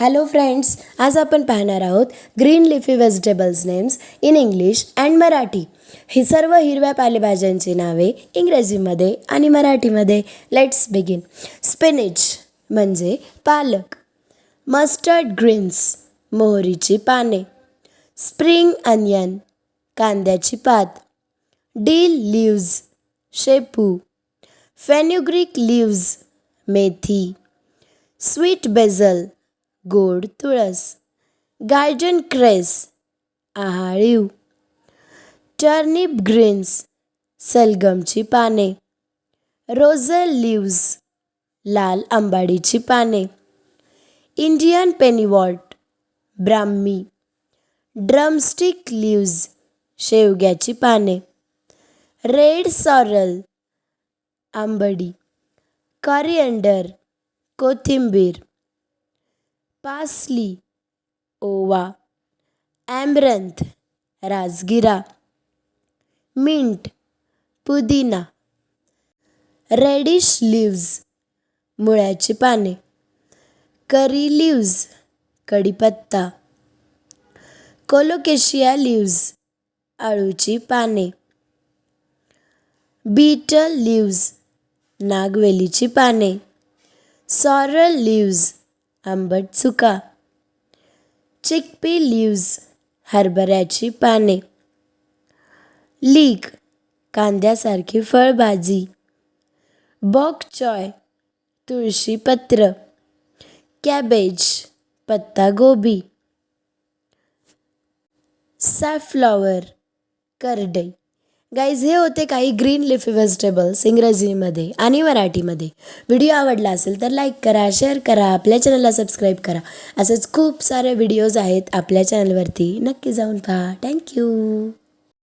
Hello friends, आज आपण पाहणार आहोत green leafy vegetables names in English and Marathi. ही सर्व हिरव्या पालेभाज्यांची नावे इंग्रजीमध्ये आणि मराठीमध्ये. Let's begin. स्पिनिच म्हणजे पालक. मस्टर्ड ग्रीन्स मोहरीची पाने. स्प्रिंग अनियन कांद्याची पात. डील लीव्ज शेपू. फेन्युग्रीक लीव्ज मेथी. स्वीट बेझल गोड तुळस. गार्डन क्रेस आहाळीव. टर्निप ग्रीन्स सलगमची पाने. रोझल लीव्ज लाल आंबाडीची पाने. इंडियन पेनीवॉट ब्राह्मी. ड्रमस्टिक लीव्ज शेवग्याची पाने. रेड सॉरल आंबडी. कॉरिएंडर कोथिंबीर. पासली ओवा. ॲमरंथ राजगिरा. मिंट पुदिना. रेडिश लीव्ज मुळ्याची पाने. करी लीव्ज कढीपत्ता. कोलोकेशिया लीव्ज आळूची पाने. बीटल लीव्ज नागवेलीची पाने. सॉरल लीव्ज आंबट चुका. चिकपी लीव्ज हरभऱ्याची पाने. लीक कांद्यासारखी फळभाजी. बॉक चॉय तुळशी पत्र. कॅबेज पत्तागोबी. सॅफ्लॉवर करडई. गाईज, हे होते काही ग्रीन लिफी व्हेजिटेबल्स इंग्रजीमध्ये आणि मराठीमध्ये. व्हिडिओ आवडला असेल तर लाईक करा, शेअर करा, आपल्या चॅनलला सबस्क्राईब करा. असेच खूप सारे व्हिडिओज आहेत आपल्या चॅनलवरती, नक्की जाऊन पहा. थँक्यू.